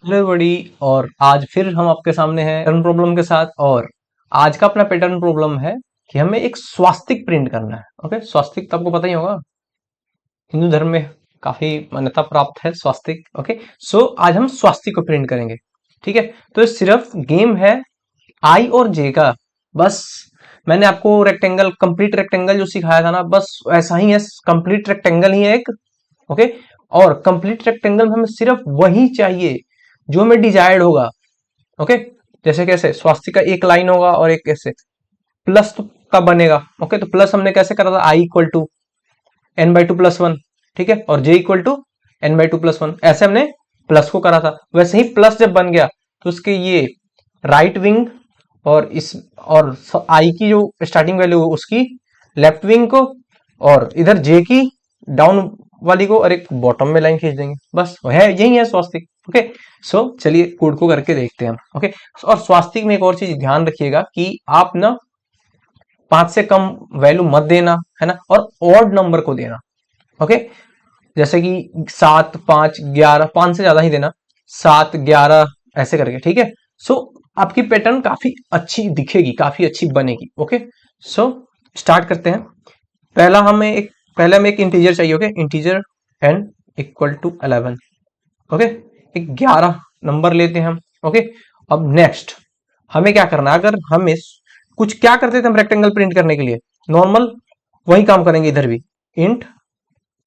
Hello बड़ी। और आज फिर हम आपके सामने हैं पैटर्न प्रॉब्लम के साथ। और आज का अपना पैटर्न प्रॉब्लम है कि हमें एक स्वास्तिक प्रिंट करना है। ओके, स्वास्तिक तो आपको पता ही होगा, हिंदू धर्म में काफी मान्यता प्राप्त है स्वास्तिक। ओके, सो आज हम स्वास्तिक को प्रिंट करेंगे। ठीक है, तो ये सिर्फ गेम है आई और जे का। बस मैंने आपको रेक्टेंगल, कंप्लीट रेक्टेंगल जो सिखाया था ना, बस ऐसा ही है, कंप्लीट रेक्टेंगल ही है एक। ओके, और कंप्लीट रेक्टेंगल में हमें सिर्फ वही चाहिए जो हमें डिजायर्ड होगा। ओके, जैसे कैसे स्वास्तिक का एक लाइन होगा और एक कैसे प्लस का बनेगा। ओके, तो प्लस हमने कैसे करा था, I equal to n by two plus one. ठीक है, और J equal to n by two plus one, ऐसे हमने प्लस को करा था। वैसे ही प्लस जब बन गया तो उसके ये राइट विंग और इस और आई की जो स्टार्टिंग वैल्यू उसकी लेफ्ट विंग को, और इधर जे की डाउन वाली को, और एक बॉटम में लाइन खींच देंगे। बस है, यही है स्वास्तिक। ओके, सो चलिए कोड को करके देखते हैं हम। ओके, और स्वास्तिक में एक और चीज ध्यान रखिएगा कि आप ना 5 से कम वैल्यू मत देना, है ना, और ऑड नंबर को देना। ओके, जैसे कि 7, 5, 11, 5 से ज्यादा ही देना, 7, 11 ऐसे करके। ठीक है, सो आपकी पैटर्न काफी अच्छी दिखेगी, काफी अच्छी बनेगी। ओके, सो स्टार्ट करते हैं। पहले हमें एक इंटीजर चाहिए। Okay, integer n equal to 11। Okay, एक 11 नंबर लेते हैं हम। ओके, अब नेक्स्ट हमें क्या करना है, अगर हमें कुछ क्या करते थे हम रेक्टेंगल प्रिंट करने के लिए, नॉर्मल वही काम करेंगे इधर भी। इंट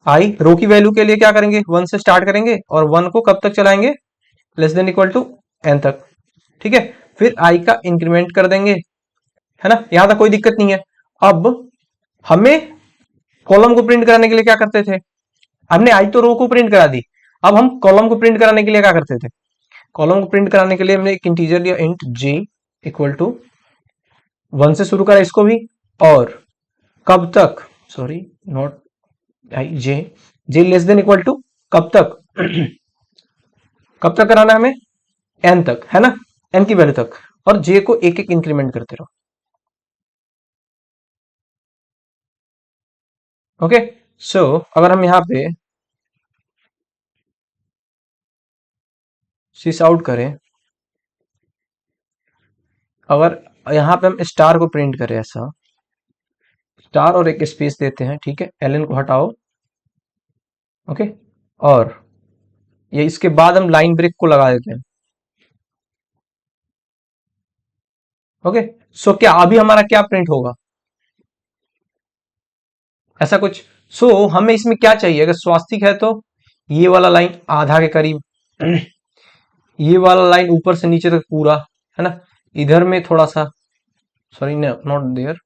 आई रो की वैल्यू के लिए क्या करेंगे, 1 से स्टार्ट करेंगे और 1 को कब तक चलाएंगे, less than equal to n तक। ठीक है, फिर आई का इंक्रीमेंट कर देंगे, है ना, यहां तक कोई दिक्कत नहीं है। अब हमें कॉलम को प्रिंट कराने के लिए क्या करते थे, हमने आई तो रो को प्रिंट करा दी, अब हम कॉलम को प्रिंट कराने के लिए क्या करते थे, कॉलम को प्रिंट कराने के लिए हमने एक इंटीजर लिया, इंट जे इक्वल टू 1 से शुरू करा इसको भी, और कब तक, sorry not I, j j less than equal to कब तक कब तक कराना है हमें, एन तक, है ना, एन की वैल्यू तक, और जे को एक एक इंक्रीमेंट करते रहो। ओके, सो अगर हम यहां पे सिस आउट करें, अगर यहां पे हम स्टार को प्रिंट करें ऐसा, स्टार और एक स्पेस देते हैं। ठीक है, एल एन को हटाओ। ओके, और ये इसके बाद हम लाइन ब्रेक को लगा देते हैं। ओके, सो क्या अभी हमारा क्या प्रिंट होगा, ऐसा कुछ। सो हमें इसमें क्या चाहिए, अगर स्वास्तिक है तो ये वाला लाइन आधा के करीब, ये वाला लाइन ऊपर से नीचे तक पूरा, है ना, इधर में थोड़ा सा, सॉरी नॉट देयर,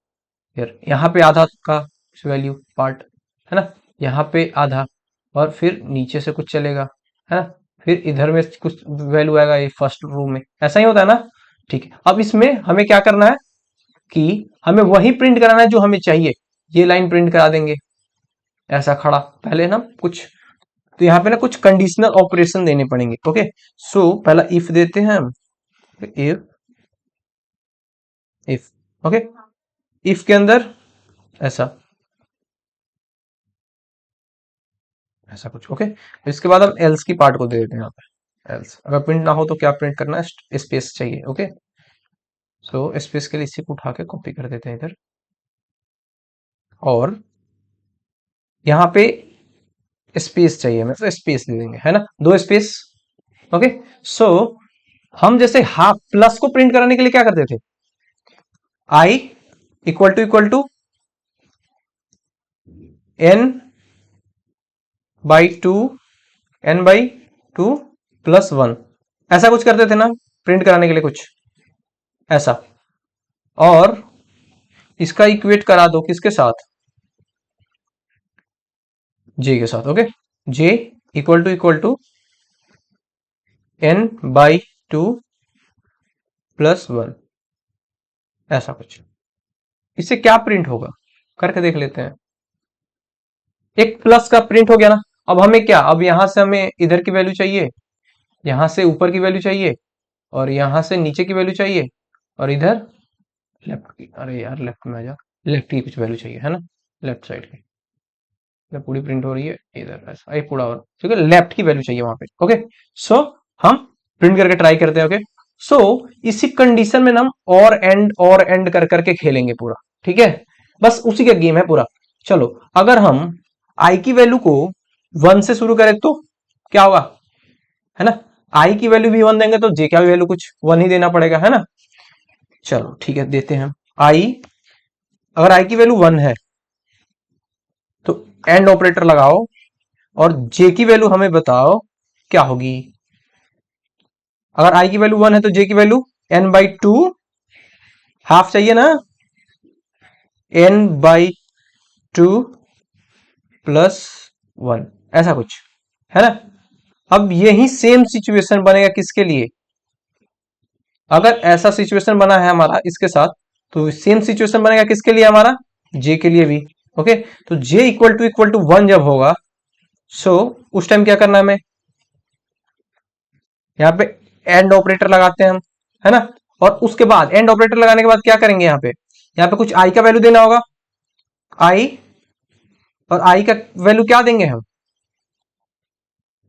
फिर यहाँ पे आधा का वैल्यू पार्ट, है ना, यहाँ पे आधा, और फिर नीचे से कुछ चलेगा, है ना, फिर इधर में कुछ वैल्यू आएगा ये फर्स्ट रो में, ऐसा ही होता है ना। ठीक है, अब इसमें हमें क्या करना है कि हमें वही प्रिंट कराना है जो हमें चाहिए, ये लाइन प्रिंट करा देंगे ऐसा खड़ा। पहले ना कुछ, तो यहाँ पे ना कुछ कंडीशनल ऑपरेशन देने पड़ेंगे। ओके, सो पहला इफ देते हैं हम, इफ इफ ओके, इफ के अंदर ऐसा ऐसा कुछ। ओके, इसके बाद हम एल्स की पार्ट को दे देते हैं यहाँ पे, एल्स अगर प्रिंट ना हो तो क्या प्रिंट करना है, स्पेस चाहिए। ओके, सो स्पेस के लिए इसी को उठा के कॉपी कर देते हैं इधर, और यहाँ पे स्पेस चाहिए हमें, तो स्पेस दे देंगे, है ना, दो स्पेस। ओके, सो हम जैसे हाफ प्लस को प्रिंट कराने के लिए क्या करते थे, I equal to n by two, n by two plus one, ऐसा कुछ करते थे ना प्रिंट कराने के लिए, कुछ ऐसा। और इसका इक्वेट करा दो किसके साथ, जे के साथ। Okay, j equal to n by two plus one, ऐसा कुछ। इससे क्या प्रिंट होगा करके देख लेते हैं। एक प्लस का प्रिंट हो गया ना। अब हमें क्या, अब यहां से हमें इधर की वैल्यू चाहिए, यहां से ऊपर की वैल्यू चाहिए, और यहां से नीचे की वैल्यू चाहिए, और इधर लेफ्ट की, अरे यार लेफ्ट में आ जा, लेफ्ट की कुछ वैल्यू चाहिए, है ना, लेफ्ट साइड की। ये पूरी प्रिंट हो रही है इधर, ऐसा ये पूरा, और ठीक है, लेफ्ट की वैल्यू चाहिए वहां पे। ओके, सो हम प्रिंट करके ट्राई करते हैं। ओके, सो इसी कंडीशन में हम और एंड कर करके खेलेंगे पूरा, ठीक है, बस उसी का गेम है पूरा। चलो, अगर हम आई की वैल्यू को 1 से शुरू करें तो क्या होगा, है ना, आई की वैल्यू भी 1 देंगे तो जे का भी वैल्यू कुछ 1 ही देना पड़ेगा, है ना। चलो ठीक है, देते हैं आई, अगर आई की वैल्यू 1 है तो एंड ऑपरेटर लगाओ और जे की वैल्यू हमें बताओ क्या होगी। अगर आई की वैल्यू 1 है तो जे की वैल्यू n/2, हाफ चाहिए ना, n/2 प्लस 1, ऐसा कुछ, है ना। अब यही सेम सिचुएशन बनेगा किसके लिए, अगर ऐसा सिचुएशन बना है हमारा इसके साथ, तो सेम सिचुएशन बनेगा किसके लिए हमारा, जे के लिए भी। ओके, तो जे इक्वल टू 1 जब होगा, सो उस टाइम क्या करना है हमें, यहाँ पे एंड ऑपरेटर लगाते हैं हम, है ना। और उसके बाद एंड ऑपरेटर लगाने के बाद क्या करेंगे, यहाँ पे कुछ आई का वैल्यू देना होगा, आई, और आई का वैल्यू क्या देंगे हम,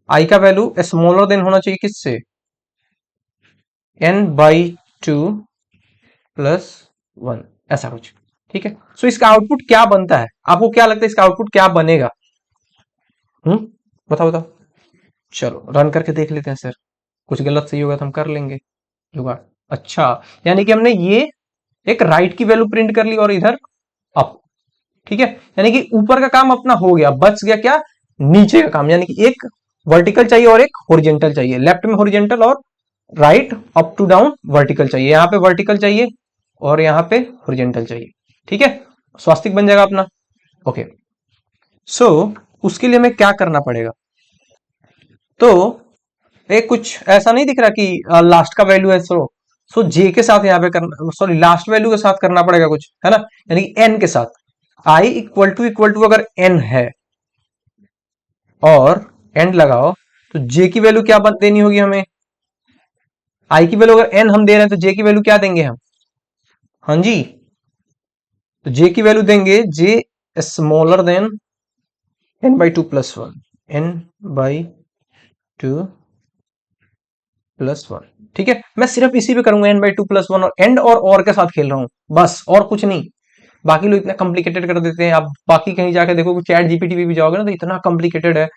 आई का वैल्यू स्मॉलर देन होना चाहिए किससे, n/2 प्लस 1, ऐसा कुछ, ठीक है। सो इसका आउटपुट क्या बनता है, आपको क्या लगता है इसका आउटपुट क्या बनेगा, बताओ बताओ। चलो रन करके देख लेते हैं सर, कुछ गलत सही होगा तो हम कर लेंगे जुगाड़। अच्छा, यानी कि हमने ये एक राइट की वैल्यू प्रिंट कर ली और इधर अप, ठीक है, यानी कि ऊपर का काम अपना हो गया, बच गया क्या, नीचे का काम, यानी कि एक वर्टिकल चाहिए और एक हॉरिजेंटल चाहिए, लेफ्ट में हॉरिजेंटल और right up to down vertical चाहिए, यहाँ पे वर्टिकल चाहिए और यहाँ पे हॉरिजेंटल चाहिए, ठीक है, स्वास्तिक बन जाएगा अपना। ओके, सो उसके लिए हमें क्या करना पड़ेगा, तो एक कुछ ऐसा नहीं दिख रहा कि लास्ट का वैल्यू है, सो जे के साथ यहाँ पे करना, सॉरी लास्ट वैल्यू के साथ करना पड़ेगा कुछ, है ना, यानी कि एन के साथ, आई इक्वल टू अगर एन है और एंड लगाओ, तो जे की वैल्यू क्या देनी होगी हमें, आई की वैल्यू अगर एन हम दे रहे हैं तो जे की वैल्यू क्या देंगे हम, हाँ जी, तो जे की वैल्यू देंगे J smaller than n/2 plus 1, n/2 plus 1, ठीक है। मैं सिर्फ इसी पे करूंगा n/2 प्लस 1 और एंड और के साथ खेल रहा हूं बस, और कुछ नहीं। बाकी लोग इतना कॉम्प्लिकेटेड कर देते हैं, आप बाकी कहीं जाके देखो, चैट जीपीटी पे भी जाओगे ना तो इतना कॉम्प्लिकेटेड है,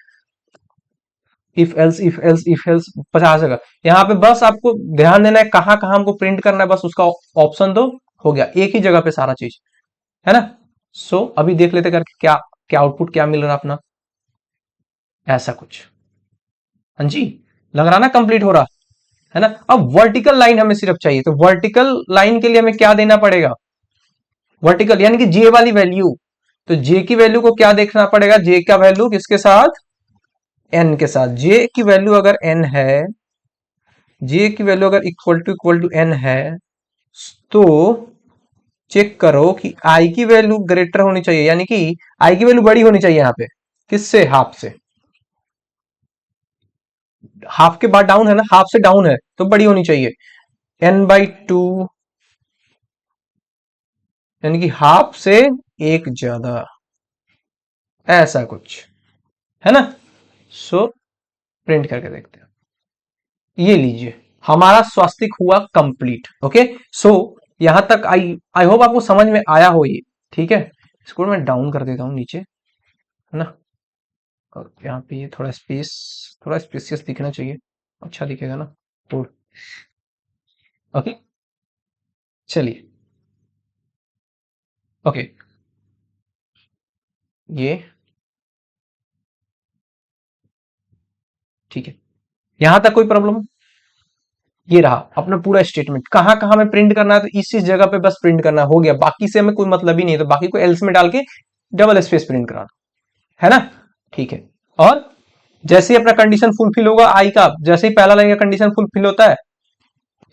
if else if else if else 50 जगह, यहाँ पे बस आपको ध्यान देना है कहाँ कहाँ हमको प्रिंट करना है, बस उसका ऑप्शन दो, हो गया, एक ही जगह पे सारा चीज, है ना। सो अभी देख लेते करके क्या क्या आउटपुट क्या मिल रहा है अपना, ऐसा कुछ, हाँ जी, लग रहा ना कंप्लीट हो रहा, है ना। अब वर्टिकल लाइन हमें सिर्फ चाहिए, तो वर्टिकल लाइन के लिए हमें क्या देना पड़ेगा, वर्टिकल यानी कि जे वाली वैल्यू, तो जे की वैल्यू को क्या देखना पड़ेगा, जे का वैल्यू किसके साथ, एन के साथ, जे की वैल्यू अगर एन है, जे की वैल्यू अगर इक्वल टू एन है, तो चेक करो कि आई की वैल्यू ग्रेटर होनी चाहिए, यानी कि आई की वैल्यू बड़ी होनी चाहिए यहाँ पे, किससे, हाफ से, हाफ के बाद डाउन है ना, हाफ से डाउन है तो बड़ी होनी चाहिए, n/2, यानी कि हाफ से एक ज्यादा, ऐसा कुछ, है ना। सो प्रिंट करके देखते हैं, ये लीजिए हमारा स्वास्तिक हुआ कंप्लीट। ओके, सो यहां तक आई आई होप आपको समझ में आया हो ये, ठीक है। इसको मैं डाउन कर देता हूं नीचे, है ना, और यहाँ पे ये थोड़ा स्पेसियस दिखना चाहिए, अच्छा दिखेगा ना, तो ओके, चलिए, ओके, ये ठीक है, यहां तक कोई प्रॉब्लम, ये रहा अपना पूरा स्टेटमेंट, कहां कहां में प्रिंट करना है, तो इस जगह पे बस प्रिंट करना, हो गया, बाकी से हमें कोई मतलब ही नहीं है, तो बाकी को एल्स में डाल के डबल स्पेस प्रिंट करा दो, है ना, ठीक है। और जैसे ही अपना कंडीशन फुलफिल होगा आई का, जैसे ही पहला लाइन का कंडीशन फुलफिल होता है,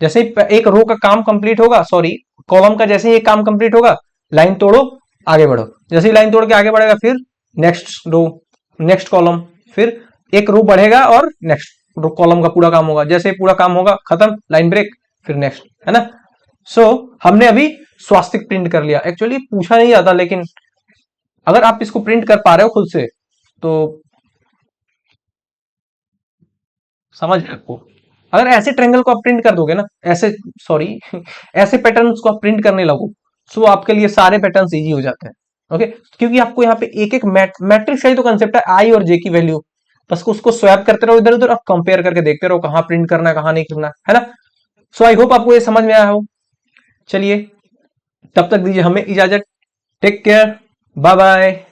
जैसे ही एक रो का काम कंप्लीट होगा, सॉरी कॉलम का जैसे ही एक काम कंप्लीट होगा, लाइन तोड़ो, आगे बढ़ो, जैसे ही लाइन तोड़ के आगे बढ़ेगा, फिर नेक्स्ट रो, नेक्स्ट कॉलम, फिर एक रो बढ़ेगा और नेक्स्ट रो कॉलम का पूरा काम होगा, जैसे ही पूरा काम होगा खत्म, लाइन ब्रेक, फिर नेक्स्ट, है ना। सो हमने अभी स्वास्तिक प्रिंट कर लिया, एक्चुअली पूछा नहीं जाता, लेकिन अगर आप इसको प्रिंट कर पा रहे हो खुद से तो समझ है आपको, अगर ऐसे ट्रायंगल को आप प्रिंट कर दोगे ना, ऐसे, सॉरी, ऐसे पैटर्न्स को आप प्रिंट करने लगो, सो आपके लिए सारे पैटर्न्स इजी हो जाते हैं। ओके, क्योंकि आपको यहाँ पे एक एक मैट्रिक्स का ही तो कंसेप्ट है, आई और जे की वैल्यू, बस उसको स्वैप करते रहो इधर उधर, आप कंपेयर करके देखते रहो कहाँ प्रिंट करना है कहाँ नहीं करना है ना। सो आई होप आपको ये समझ में आया हो। चलिए, तब तक दीजिए हमें इजाजत। Take care, bye bye.